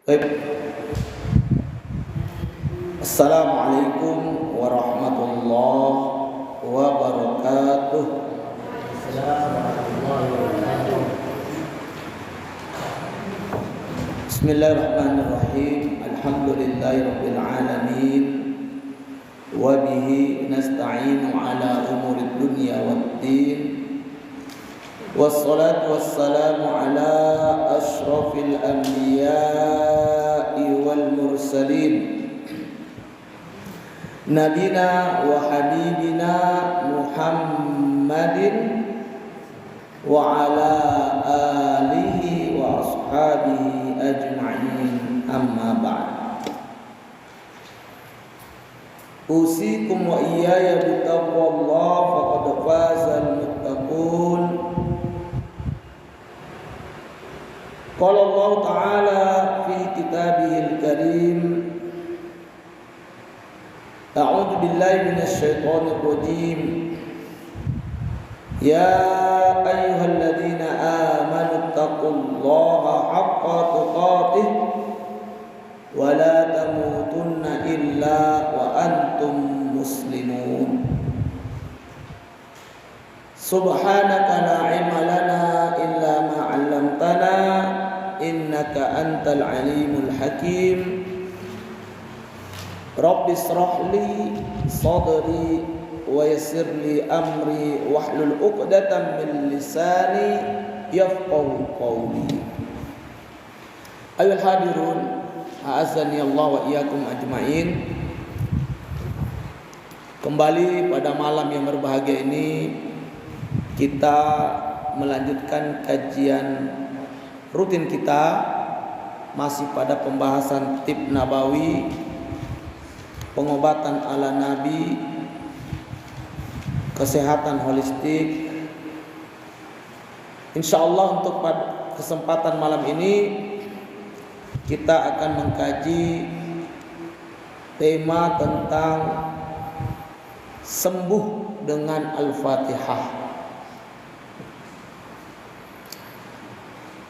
Baik. Assalamualaikum warahmatullahi wabarakatuh. Bismillahirrahmanirrahim. Alhamdulillahirabbil alamin. Wa bihi nasta'inu ala umurid dunya waddin. Wassalatu wassalamu ala asyrafil anbiya'i wal mursalin. Nabina wa habibina Muhammadin wa ala alihi wa ashabihi ajma'in, amma ba'd. Usikum wa iyaya bitaqwallah faqad fazal muttaqun. Qala Allah ta'ala fi kitabihil karim, a'udzu billahi minasy syaithanir rajim. Ya ayyuhalladzina amanu taqullaha haqqa tuqatih wa la tamutunna illa wa antum muslimun. Subhanaka la ilma lana illa ma 'allamtana innaka antal alimul hakim. Rabbi shrah li sadri wa yassir li amri wahlul 'uqdatam min lisani yafqahu qawli. Ayuhal hadirun, a'azzani Allah wa iyyakum ajmain. Kembali pada malam yang berbahagia ini kita melanjutkan kajian rutin kita, masih pada pembahasan tib nabawi, pengobatan ala nabi, kesehatan holistik. Insyaallah untuk pada kesempatan malam ini kita akan mengkaji tema tentang sembuh dengan Al-Fatihah.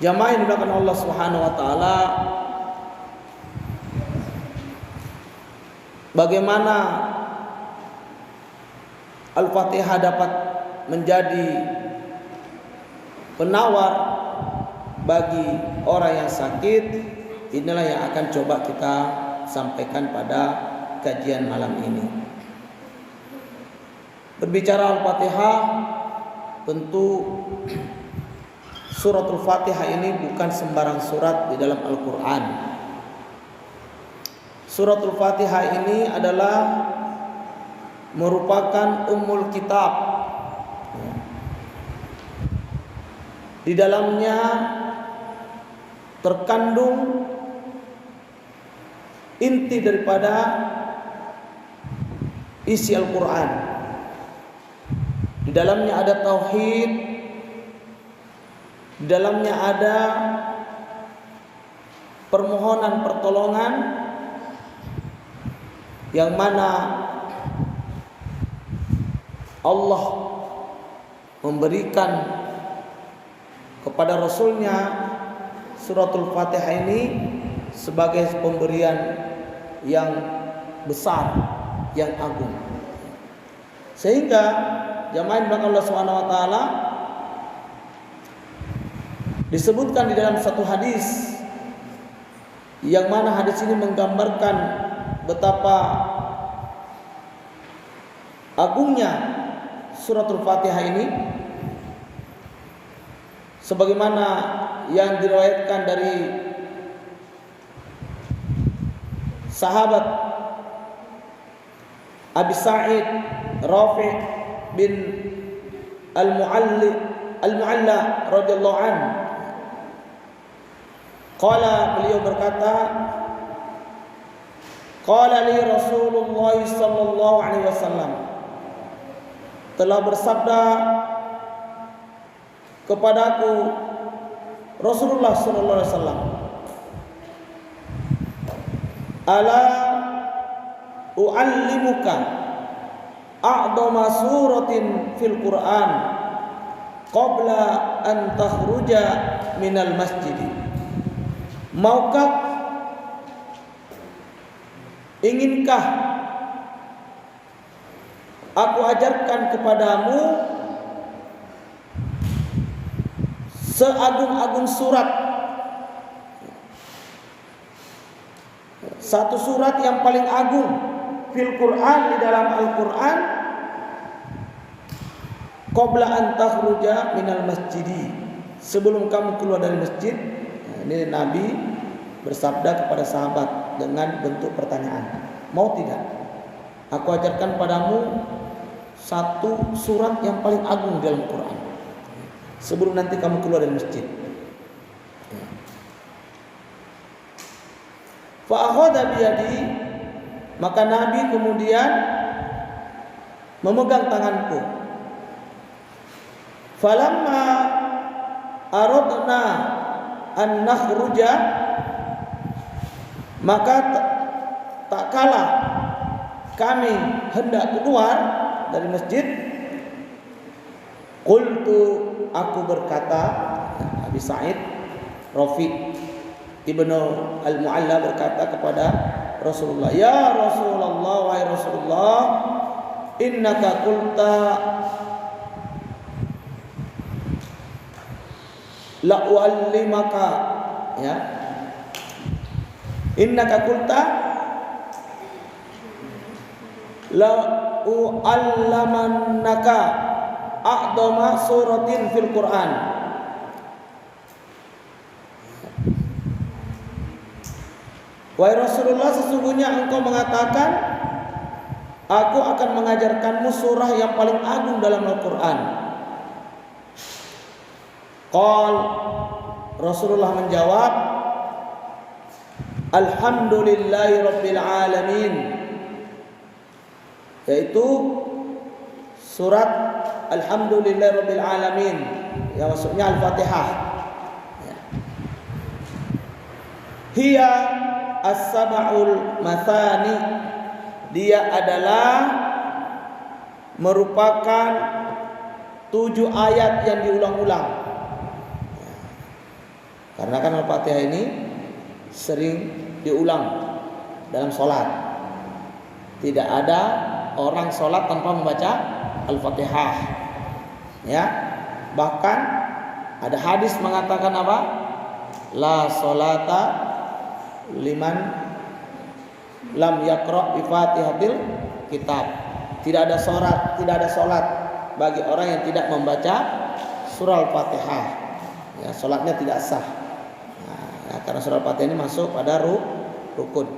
Jamaah yang dimuliakan Allah Subhanahu wa taala, bagaimana Al-Fatihah dapat menjadi penawar bagi orang yang sakit? Inilah yang akan coba kita sampaikan pada kajian malam ini. Berbicara Al-Fatihah, tentu suratul Fatihah ini bukan sembarang surat di dalam Al-Quran. Suratul Fatihah ini adalah merupakan ummul kitab. Di dalamnya terkandung inti daripada isi Al-Quran. Di dalamnya ada tauhid, di dalamnya ada permohonan pertolongan, yang mana Allah memberikan kepada Rasulnya suratul Fatihah ini sebagai pemberian yang besar, yang agung. Sehingga jamaah yang Allah Subhanahu wa taala disebutkan di dalam satu hadis, yang mana hadis ini menggambarkan betapa agungnya suratul Fatihah ini, sebagaimana yang diriwayatkan dari sahabat Abi Sa'id Rafi' bin Al-Mu'alla radhiyallahu anhu. Qala, beliau berkata, qala li Rasulullah sallallahu alaihi wasallam, telah bersabda kepadaku Rasulullah sallallahu alaihi wasallam, ala u'allimuka a'dama suratin fil Qur'an qabla an takhruja minal masjid. Maukah Inginkah aku ajarkan kepadamu seagung-agung surat, satu surat yang paling agung fil Quran, di dalam Al-Quran, qabla an takhruja minal masjidi, sebelum kamu keluar dari masjid. Ini Nabi bersabda kepada sahabat dengan bentuk pertanyaan, mau tidak aku ajarkan padamu satu surat yang paling agung dalam Quran sebelum nanti kamu keluar dari masjid. Fa akhadha biyadi, maka Nabi kemudian memegang tanganku. Falamma aradna an nakhruja, maka tak kala kami hendak keluar dari masjid, qultu, aku berkata, Abi Sa'id Rafi Ibnu Al-Mu'alla berkata kepada Rasulullah, ya Rasulullah, wahai Rasulullah, innaka qulta la uallimaka, ya, innaka qulta la uallamannaka a'dama suratin fil Quran. Wahai Rasulullah, sesungguhnya engkau mengatakan aku akan mengajarkanmu surah yang paling agung dalam Al-Quran. Qal, Rasulullah menjawab, alhamdulillahi rabbil alamin, yaitu surat alhamdulillahi rabbil alamin, yang maksudnya Al-Fatihah. Hiya as-sab'ul mathani, dia adalah merupakan 7 ayat yang diulang-ulang. Karena kan Al-Fatihah ini sering diulang dalam sholat. Tidak ada orang sholat tanpa membaca Al-Fatihah, ya. Bahkan ada hadis mengatakan apa? La sholata liman lam yaqra bi Fatihatil kitab. Tidak ada sholat bagi orang yang tidak membaca surah Al-Fatihah. Ya, sholatnya tidak sah. Nah, karena surah Al-Fatihah ini masuk pada rukun.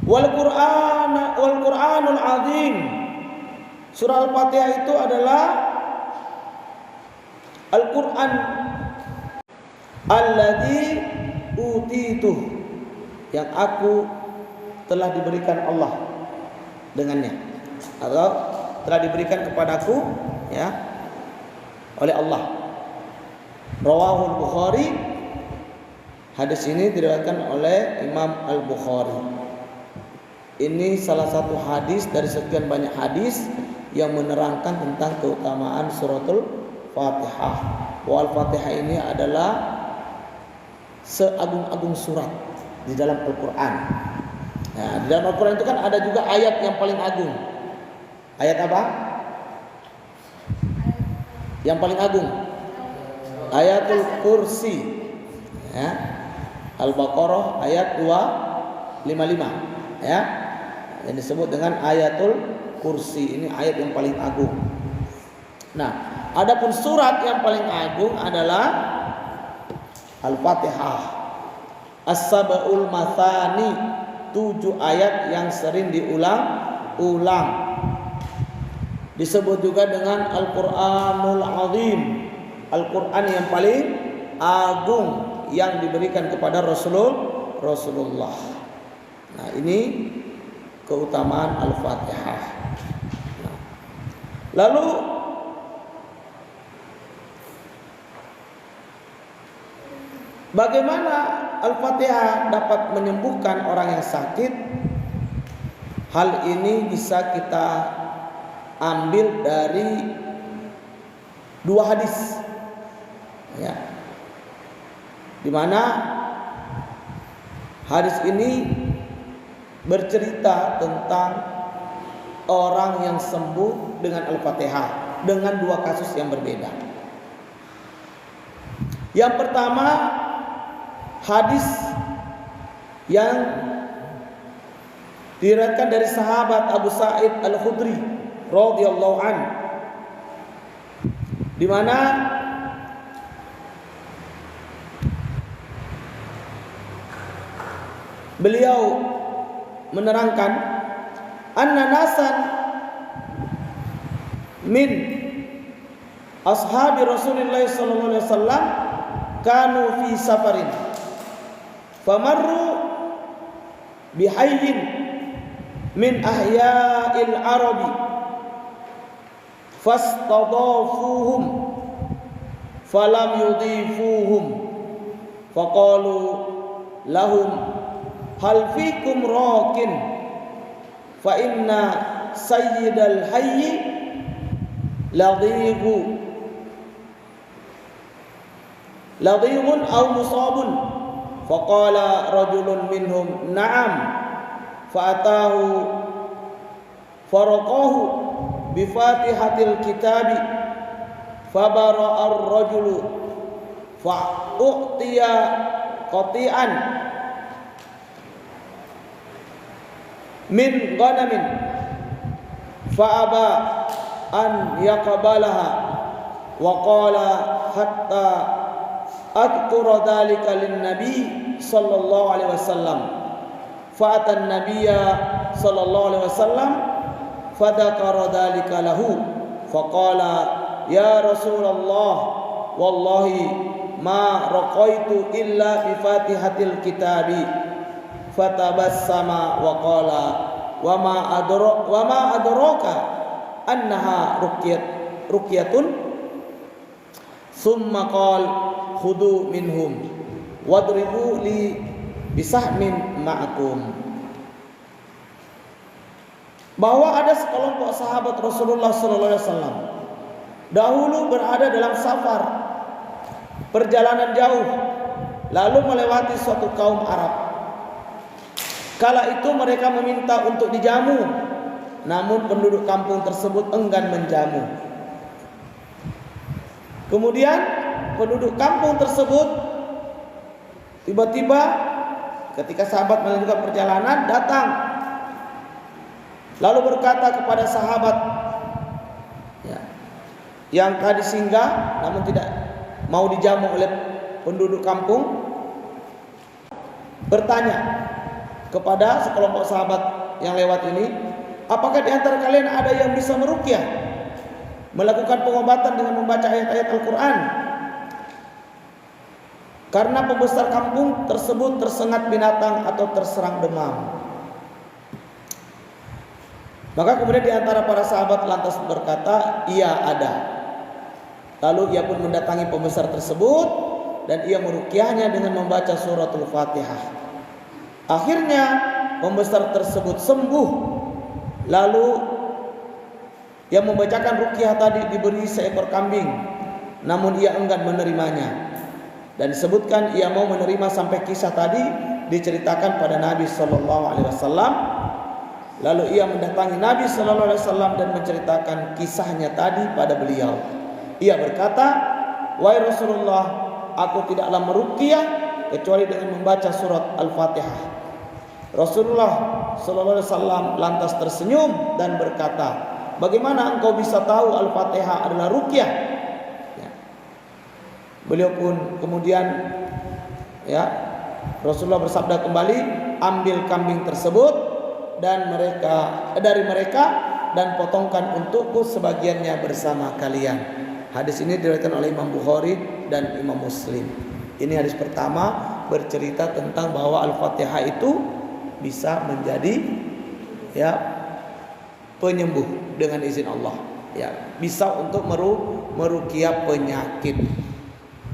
Wal Qur'anul azim. Surah Al-Fatihah itu adalah Al-Qur'an alladzi utitu, yang aku telah diberikan Allah dengannya, atau telah diberikan kepadaku, ya, oleh Allah. Rawahul Bukhari, hadis ini diriwayatkan oleh Imam Al-Bukhari. Ini salah satu hadis dari sekian banyak hadis yang menerangkan tentang keutamaan suratul Fatihah. Bahwa Al-Fatihah ini adalah seagung-agung surat di dalam Al-Quran. Nah, di dalam Al-Quran itu kan ada juga ayat yang paling agung. Ayat apa? Yang paling agung, Ayatul Kursi, ya. Al-Baqarah ayat 255, ya, yang disebut dengan Ayatul Kursi. Ini ayat yang paling agung. Nah, adapun surat yang paling agung adalah Al-Fatihah. As-sab'ul mathani, 7 ayat yang sering diulang-ulang. Disebut juga dengan Al-Quranul Azim, Al-Quran yang paling agung yang diberikan kepada Rasulullah. Nah, ini keutamaan Al-Fatihah. Nah, lalu bagaimana Al-Fatihah dapat menyembuhkan orang yang sakit? Hal ini bisa kita ambil dari 2 hadis, ya, di mana Hadis ini bercerita tentang orang yang sembuh dengan Al-Fatihah dengan dua kasus yang berbeda. Yang pertama, hadis yang diriwayatkan dari sahabat Abu Sa'id Al-Khudri radhiyallahu anhu, di mana beliau menerangkan anna nasan min ashabi Rasulullah sallallahu alaihi wasallam kanu fi safarin famarru bihayyin min ahya'il arabi fastadafuhum falam yudifuhum faqalu lahum hal fikum raqin fa inna sayyidal hayyi ladhighun aw musabun faqala rajulun minhum na'am fa'atahu faraqahu bi fatihatil kitabi fabara'a ar-rajulu fa'u'tiya qati'an min ghanamin fa'aba an yaqbalaha wa qala hatta adkura dhalika lin-nabi sallallahu alaihi wasallam fa'ata an-nabiyya sallallahu alaihi wasallam fadakara dhalika lahu faqala ya Rasulullah wallahi ma raqaitu illa bi fatihatil kitabi fatabassama wa qala wa ma adraka annaha ruqyatun thumma qala khudu minhum wadribu li bisahmin ma'akum. Bahwa ada sekelompok sahabat Rasulullah sallallahu alaihi wasallam dahulu berada dalam safar perjalanan jauh lalu melewati suatu kaum Arab. Kala itu mereka meminta untuk dijamu, namun penduduk kampung tersebut enggan menjamu. Kemudian penduduk kampung tersebut tiba-tiba ketika sahabat melanjutkan perjalanan datang, lalu berkata kepada sahabat yang tadi singgah namun tidak mau dijamu oleh penduduk kampung, bertanya kepada sekelompok sahabat yang lewat ini, apakah di antara kalian ada yang bisa meruqyah, melakukan pengobatan dengan membaca ayat-ayat Al-Quran? Karena pembesar kampung tersebut tersengat binatang atau terserang demam. Maka kemudian di antara para sahabat lantas berkata, iya ada. Lalu ia pun mendatangi pembesar tersebut dan ia meruqyahnya dengan membaca suratul Fatihah. Akhirnya pembesar tersebut sembuh. Lalu yang membacakan ruqyah tadi diberi seekor kambing, namun ia enggan menerimanya. Dan disebutkan ia mau menerima sampai kisah tadi diceritakan pada Nabi sallallahu alaihi wasallam. Lalu ia mendatangi Nabi sallallahu alaihi wasallam dan menceritakan kisahnya tadi pada beliau. Ia berkata, "Wahai Rasulullah, aku tidaklah meruqyah kecuali dengan membaca surat Al-Fatihah." Rasulullah sallallahu alaihi wasallam lantas tersenyum dan berkata, "Bagaimana engkau bisa tahu Al-Fatihah adalah ruqyah?" Beliau pun kemudian Rasulullah bersabda kembali, "Ambil kambing tersebut dan dari mereka dan potongkan untukku sebagiannya bersama kalian." Hadis ini diriwayatkan oleh Imam Bukhari dan Imam Muslim. Ini hadis pertama bercerita tentang bahwa Al-Fatihah itu bisa menjadi penyembuh dengan izin Allah. Bisa untuk meruqyah penyakit.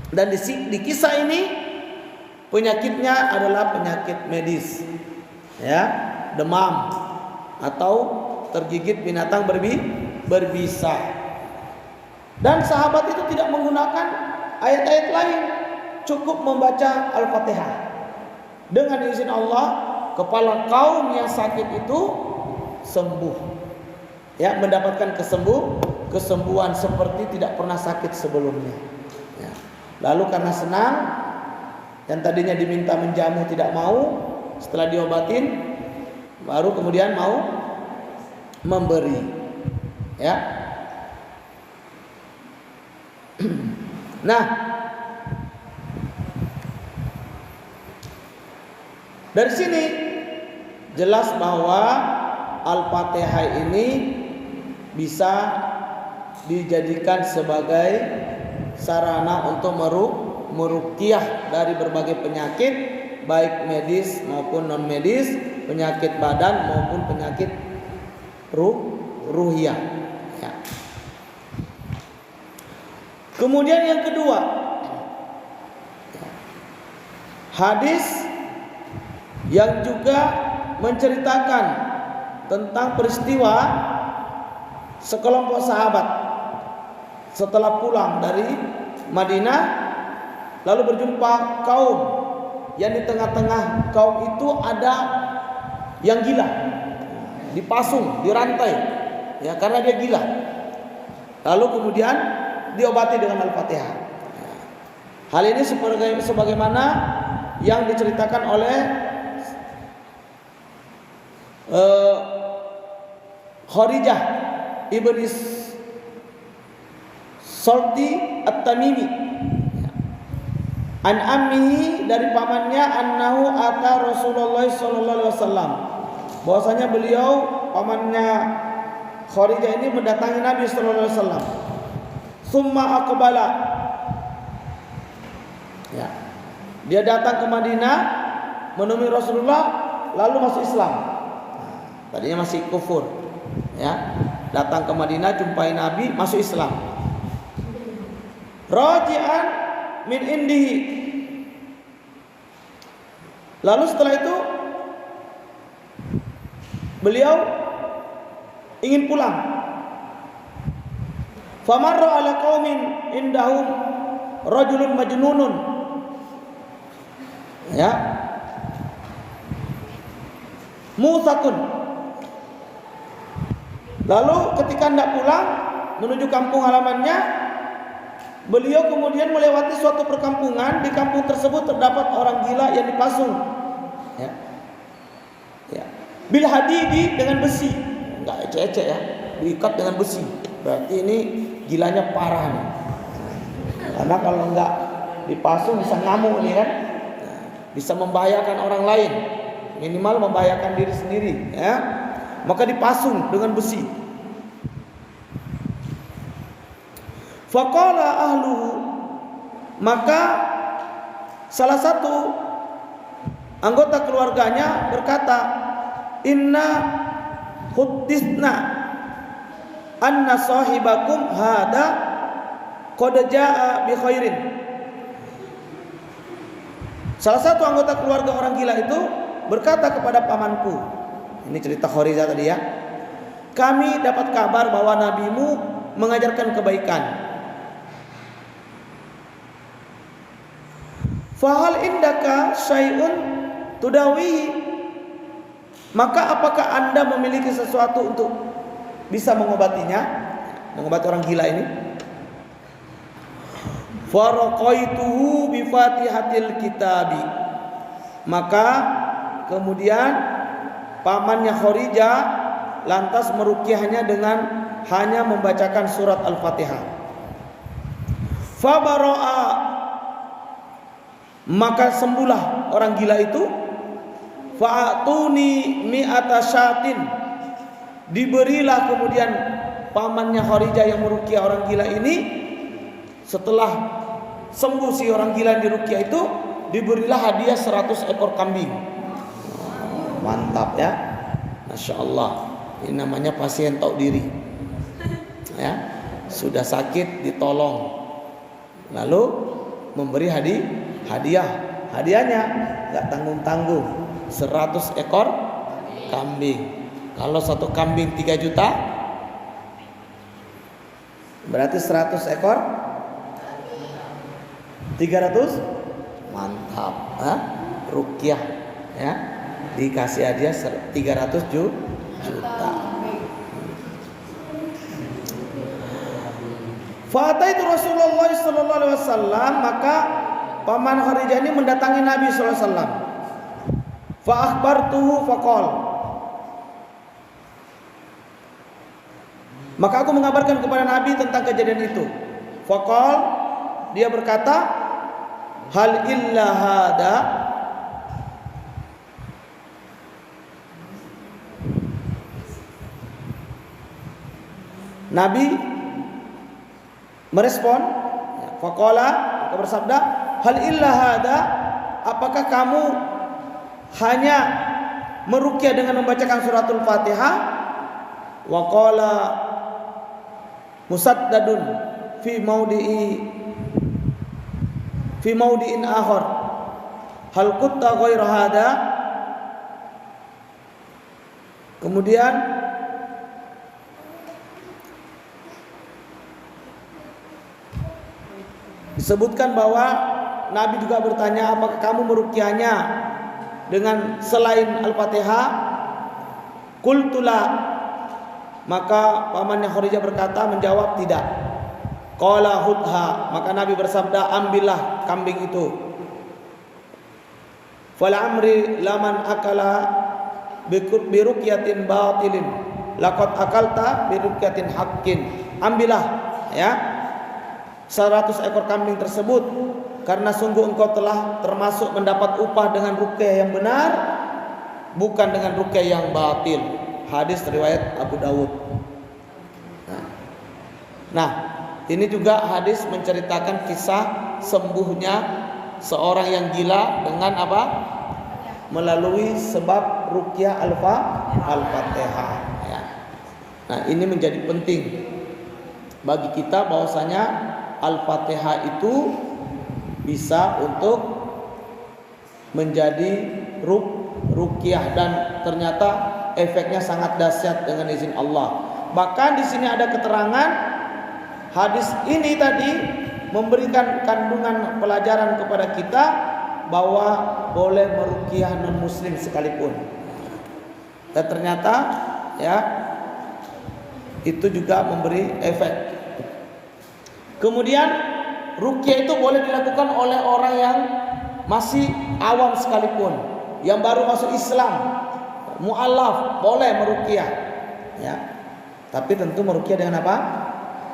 Dan di kisah ini penyakitnya adalah penyakit medis, demam atau tergigit binatang berbisa. Dan sahabat itu tidak menggunakan ayat-ayat lain, cukup membaca Al-Fatihah. Dengan izin Allah, kepala kaum yang sakit itu sembuh. Ya, mendapatkan kesembuhan seperti tidak pernah sakit sebelumnya. Ya. Lalu karena senang, yang tadinya diminta menjamu tidak mau, setelah diobatin baru kemudian mau memberi. Ya. Nah, dari sini jelas bahwa Al-Fatihah ini bisa dijadikan sebagai sarana untuk meruqyah dari berbagai penyakit, baik medis maupun non medis, penyakit badan maupun penyakit ruhiyah. Ya. Kemudian yang kedua, hadis yang juga menceritakan tentang peristiwa sekelompok sahabat setelah pulang dari Madinah lalu berjumpa kaum yang di tengah-tengah kaum itu ada yang gila, dipasung, dirantai, ya karena dia gila. Lalu kemudian diobati dengan Al-Fatihah. Hal ini sebagaimana yang diceritakan oleh Kharijah ibni Salti At-Tamimi an ammihi, dari pamannya, annahu ata Rasulullah sallallahu alaihi wasallam, bahwasanya beliau pamannya Kharijah ini mendatangi Nabi sallallahu alaihi wasallam. Summa aqbala, ya, dia datang ke Madinah menemui Rasulullah lalu masuk Islam. Tadinya masih kufur, ya, datang ke Madinah jumpai Nabi masuk Islam. Raji'an min indihi, lalu setelah itu beliau ingin pulang. Famarra ala qaumin indahum rajulun majnunun, ya, musakun. Lalu ketika hendak pulang menuju kampung halamannya, beliau kemudian melewati suatu perkampungan. Di kampung tersebut terdapat orang gila yang dipasung, ya, ya, bil hadidi, dengan besi, enggak ecek-ecek ya, diikat dengan besi. Berarti ini gilanya parah nih. Karena kalau enggak dipasung bisa ngamuk nih kan, bisa membahayakan orang lain, minimal membahayakan diri sendiri, ya. Maka dipasung dengan besi. Faqala ahluhu, maka salah satu anggota keluarganya berkata, inna huddisna anna sahibakum hada qad jaa bi khairin. Salah satu anggota keluarga orang gila itu berkata kepada pamanku, ini cerita Kharijah tadi ya, kami dapat kabar bahwa nabimu mengajarkan kebaikan. Fahal indaka syai'un tudawihi, maka apakah anda memiliki sesuatu untuk bisa mengobatinya, mengobati orang gila ini? Faraqaituhu bi fatihatil kitabi, maka kemudian pamannya Kharijah lantas meruqyahnya dengan hanya membacakan surat Al-Fatihah. Fabara'a, maka sembuhlah orang gila itu. Fa'atuni mi'ata syatin, diberilah kemudian pamannya Kharijah yang meruqyah orang gila ini, setelah sembuh si orang gila yang diruqyah itu, diberilah hadiah 100 ekor kambing. Mantap ya, Masya Allah. Ini namanya pasien tahu diri, ya, sudah sakit ditolong, lalu memberi hadiah. Hadiahnya gak tanggung-tanggung, 100 ekor kambing. Kalau satu kambing 3 juta, berarti 100 ekor 300. Mantap, ruqyah. ya, dikasih hadiah 300 juta. Fataitu Rasulullah sallallahu alaihi wasallam, maka paman Kharijah ini mendatangi Nabi sallallahu alaihi wasallam. Fa akhbartuhu faqal, maka aku mengabarkan kepada Nabi tentang kejadian itu. Faqal, dia berkata, hal illa hada, Nabi merespon, faqala, maka bersabda, hal illa hada, apakah kamu hanya meruqyah dengan membacakan suratul Fatihah? Wa qala musaddadun fi maudi'in akhar, hal kutta ghaira hada. Kemudian disebutkan bahwa Nabi juga bertanya, apakah kamu meruqyahnya dengan selain Al-Fatihah? Qultula, maka pamannya Kharijah berkata, menjawab tidak. Qala hudha, maka Nabi bersabda, ambillah kambing itu. Fala amri laman akala biruqyatin batilin laqad akalta biruqyatin haqqin. Ambillah ya 100 ekor kambing tersebut, karena sungguh engkau telah termasuk mendapat upah dengan ruqyah yang benar, bukan dengan ruqyah yang batil. Hadis riwayat Abu Dawud. Nah, ini juga hadis menceritakan kisah sembuhnya seorang yang gila dengan apa? Melalui sebab ruqyah Al-Fatihah. Ya. Nah, ini menjadi penting bagi kita bahwasanya Al-Fatihah itu bisa untuk menjadi ruqyah, dan ternyata efeknya sangat dahsyat dengan izin Allah. Bahkan di sini ada keterangan, hadis ini tadi memberikan kandungan pelajaran kepada kita bahwa boleh meruqyah non muslim sekalipun. Dan ternyata ya itu juga memberi efek. Kemudian ruqyah itu boleh dilakukan oleh orang yang masih awam sekalipun, yang baru masuk Islam, mu'allaf, boleh meruqyah ya. Tapi tentu meruqyah dengan apa?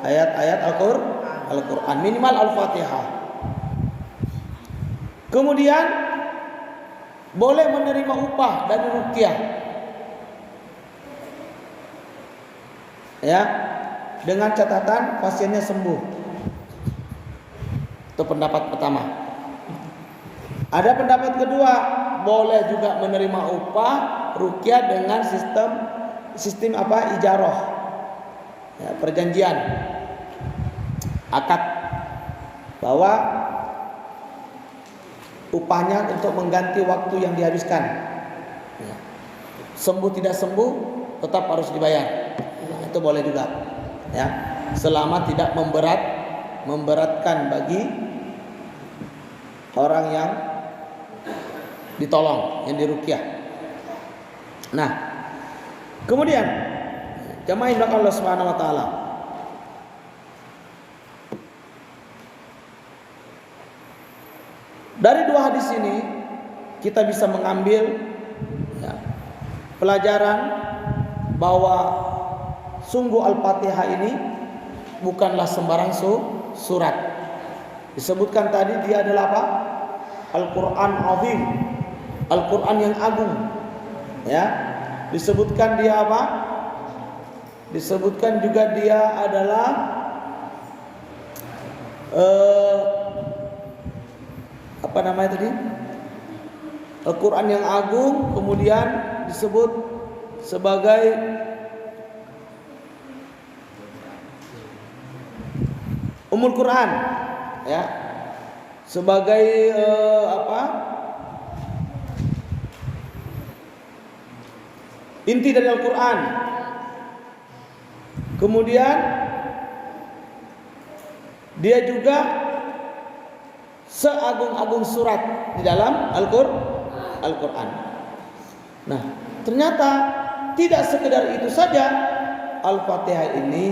Ayat-ayat Al-Qur'an, minimal Al-Fatihah. Kemudian boleh menerima upah dari ruqyah ya, dengan catatan pasiennya sembuh. Itu pendapat pertama. Ada pendapat kedua, boleh juga menerima upah ruqyah dengan sistem apa? Ijarah. Ya, perjanjian. Akad bahwa upahnya untuk mengganti waktu yang dihabiskan. Ya. Sembuh tidak sembuh tetap harus dibayar. Nah, itu boleh juga. Ya, selama tidak memberatkan bagi orang yang ditolong, yang diruqyah. Nah, kemudian jamaah yang dirahmati Allah Subhanahu wa taala, dari dua hadis ini kita bisa mengambil ya, pelajaran bahwa sungguh Al-Fatihah ini bukanlah sembarang surat. Disebutkan tadi dia adalah apa? Al-Quran Azim, Al-Quran yang agung. Ya, disebutkan dia apa? Disebutkan juga dia adalah apa namanya tadi? Al-Quran yang agung, kemudian disebut sebagai Ummul Quran, ya, sebagai apa? Inti dari Al-Quran. Kemudian dia juga seagung-agung surat di dalam Al-Quran. Nah, ternyata tidak sekedar itu saja, Al-Fatihah ini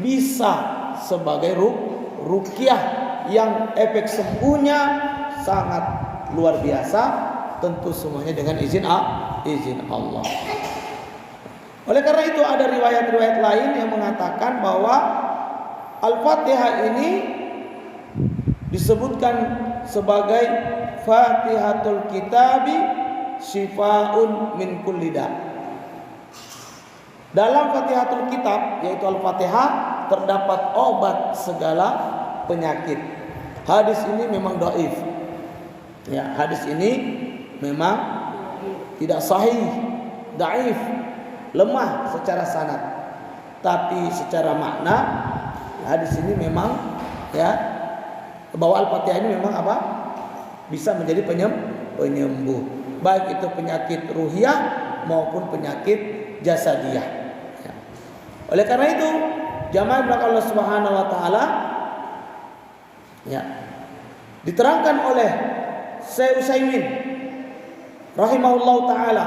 bisa sebagai ruqyah yang efek sembuhnya sangat luar biasa, tentu semuanya dengan izin Allah. Oleh karena itu ada riwayat-riwayat lain yang mengatakan bahwa Al-Fatihah ini disebutkan sebagai Fatihatul Kitabi Shifaun min kulli da. Dalam Fatihatul Kitab yaitu Al-Fatihah terdapat obat segala penyakit. Hadis ini memang dhaif. Ya, hadis ini memang tidak sahih, dhaif, lemah secara sanad. Tapi secara makna hadis ini memang ya bahwa Al-Fatihah ini memang apa? Bisa menjadi penyembuh, baik itu penyakit ruhiyah maupun penyakit jasadiyah. Ya. Oleh karena itu, jamaah belakang Allah Subhanahu wa taala ya diterangkan oleh Syekh Utsaimin rahimahullah taala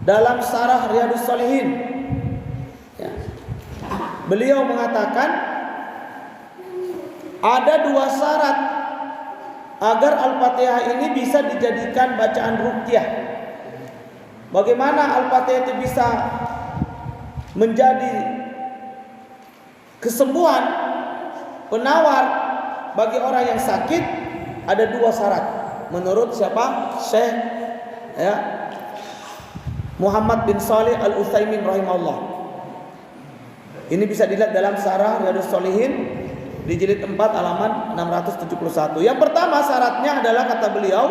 dalam Syarah Riyadhus Shalihin. Ya. Beliau mengatakan ada dua syarat agar Al-Fatihah ini bisa dijadikan bacaan ruqyah. Bagaimana Al-Fatihah itu bisa menjadi kesembuhan, penawar bagi orang yang sakit? Ada dua syarat menurut siapa? Syekh ya, Muhammad bin Shalih Al-Utsaimin rahimahullah. Ini bisa dilihat dalam Syarah Riyadhus Shalihin di jilid 4 halaman 671. Yang pertama syaratnya adalah kata beliau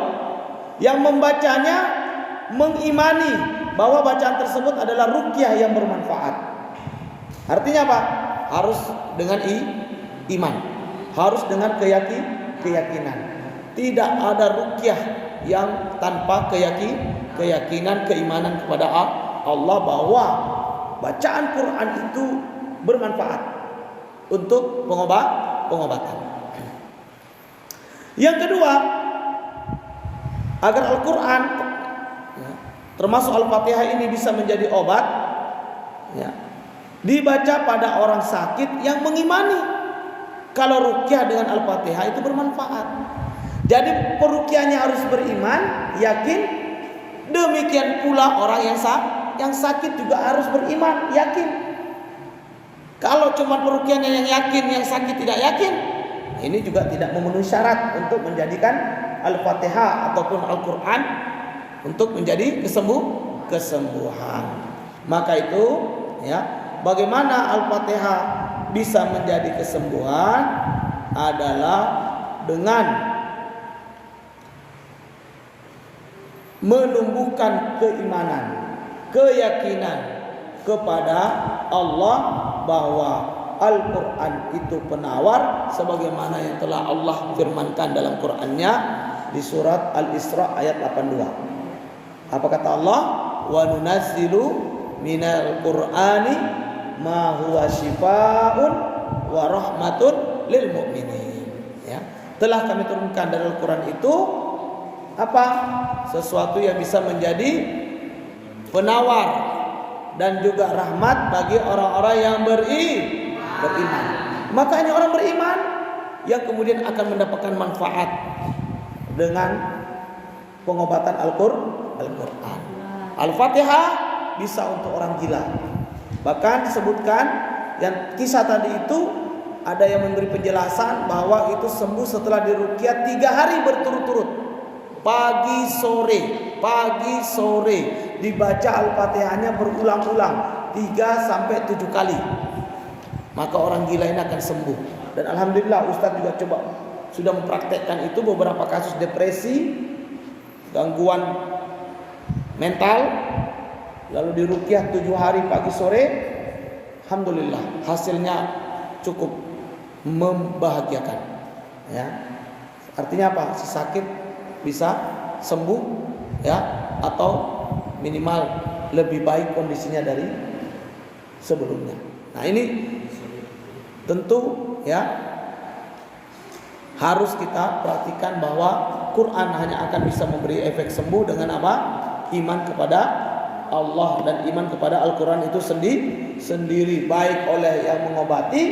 yang membacanya mengimani bahwa bacaan tersebut adalah ruqyah yang bermanfaat. Artinya apa? Harus dengan iman, harus dengan keyakinan. Tidak ada ruqyah yang tanpa keyakinan, keimanan kepada Allah bahwa bacaan Quran itu bermanfaat untuk pengobatan. Yang kedua, agar Al-Quran termasuk Al-Fatihah ini bisa menjadi obat ya, dibaca pada orang sakit yang mengimani kalau ruqyah dengan Al-Fatihah itu bermanfaat. Jadi peruqyahnya harus beriman, yakin. Demikian pula orang yang sakit juga harus beriman, yakin. Kalau cuma peruqyahnya yang yakin, yang sakit tidak yakin, ini juga tidak memenuhi syarat untuk menjadikan Al-Fatihah ataupun Al-Quran untuk menjadi kesembuhan. Maka itu ya, bagaimana Al-Fatihah bisa menjadi kesembuhan adalah dengan menumbuhkan keimanan, keyakinan kepada Allah bahwa Al-Quran itu penawar, sebagaimana yang telah Allah firmankan dalam Qurannya di surat Al-Isra ayat 82. Apa kata Allah? Wa nunazzilu minal Qur'ani ma huwa shifaa'un wa rahmatun lil mu'minin. Ya, telah kami turunkan dari Al-Quran itu apa? Sesuatu yang bisa menjadi penawar dan juga rahmat bagi orang-orang yang beriman. Makanya orang beriman yang kemudian akan mendapatkan manfaat dengan pengobatan Al-Quran. Al-Fatihah bisa untuk orang gila. Bahkan disebutkan yang kisah tadi itu ada yang memberi penjelasan bahwa itu sembuh setelah diruqyah 3 hari berturut-turut. Pagi sore dibaca Al-Fatihahnya berulang-ulang 3-7 kali. Maka orang gila ini akan sembuh. Dan alhamdulillah Ustadz juga sudah mempraktekkan itu beberapa kasus depresi, gangguan mental, lalu diruqyah 7 hari pagi sore. Alhamdulillah hasilnya cukup membahagiakan. Ya. Artinya apa? Si sakit bisa sembuh ya, atau minimal lebih baik kondisinya dari sebelumnya. Nah, ini tentu ya harus kita perhatikan bahwa Quran hanya akan bisa memberi efek sembuh dengan apa? iman kepada Allah dan iman kepada Al-Quran itu sendiri, baik oleh yang mengobati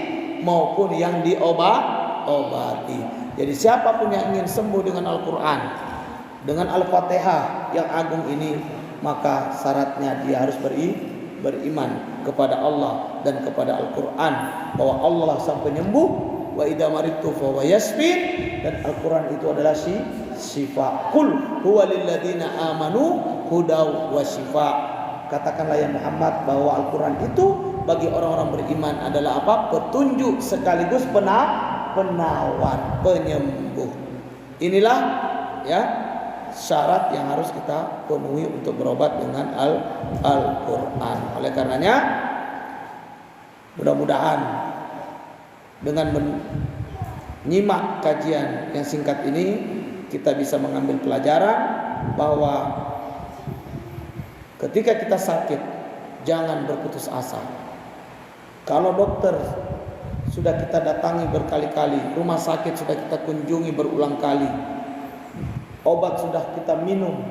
maupun yang diobati. Jadi siapapun yang ingin sembuh dengan Al-Quran, dengan Al-Fatihah yang agung ini, maka syaratnya dia harus beriman kepada Allah dan kepada Al-Quran, bahwa Allah sang penyembuh, wa idza maridtu fa huwa yashfin, dan Al-Quran itu adalah syifa. Qul huwa lil ladzina amanu hudaw wa syifa. Katakanlah ya Muhammad bahwa Al-Quran itu bagi orang-orang beriman adalah apa? Petunjuk sekaligus penawar, penyembuh. Inilah ya syarat yang harus kita penuhi untuk berobat dengan Al-Quran. Oleh karenanya, mudah-mudahan dengan menyimak kajian yang singkat ini, kita bisa mengambil pelajaran bahwa ketika kita sakit, jangan berputus asa. Kalau dokter sudah kita datangi berkali-kali, rumah sakit sudah kita kunjungi berulang kali, obat sudah kita minum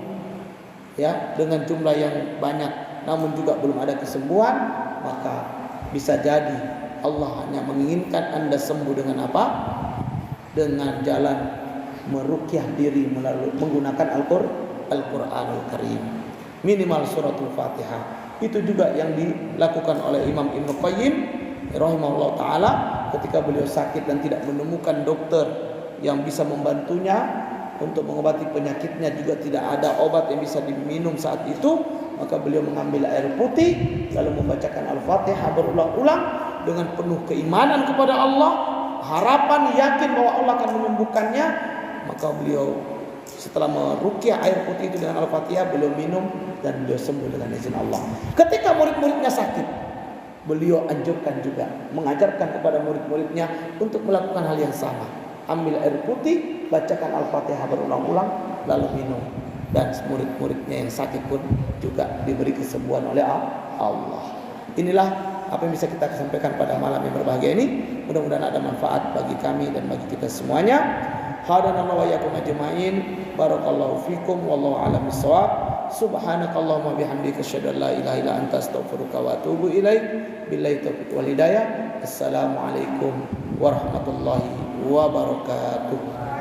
ya dengan jumlah yang banyak, namun juga belum ada kesembuhan, maka bisa jadi Allah hanya menginginkan Anda sembuh dengan apa? Dengan jalan meruqyah diri melalui menggunakan Al-Qur'anul Karim, minimal suratul Fatihah. Itu juga yang dilakukan oleh Imam Ibnu Qayyim rahimahullah taala ketika beliau sakit dan tidak menemukan dokter yang bisa membantunya untuk mengobati penyakitnya, juga tidak ada obat yang bisa diminum saat itu, maka beliau mengambil air putih lalu membacakan Al-Fatihah berulang-ulang dengan penuh keimanan kepada Allah, harapan yakin bahwa Allah akan menyembuhkannya. Maka beliau setelah meruqyah air putih itu dengan Al-Fatihah, beliau minum dan beliau sembuh dengan izin Allah. Ketika murid-muridnya sakit, beliau anjurkan juga, mengajarkan kepada murid-muridnya untuk melakukan hal yang sama. Ambil air putih, bacakan Al-Fatihah berulang-ulang, lalu minum. Dan murid-muridnya yang sakit pun juga diberi kesembuhan oleh Allah. Inilah apa yang bisa kita sampaikan pada malam yang berbahagia ini. Mudah-mudahan ada manfaat bagi kami dan bagi kita semuanya. Hadanallahu wa iyyakum ajma'in. Barakallahu fikum wallahu a'lam bissawab. Subhanakallahumma bihamdika asyhadu an la ilaha illa anta astaghfiruka wa atubu ilaik. Billahi taufiq wal hidayah. Assalamualaikum warahmatullahi wabarakatuh.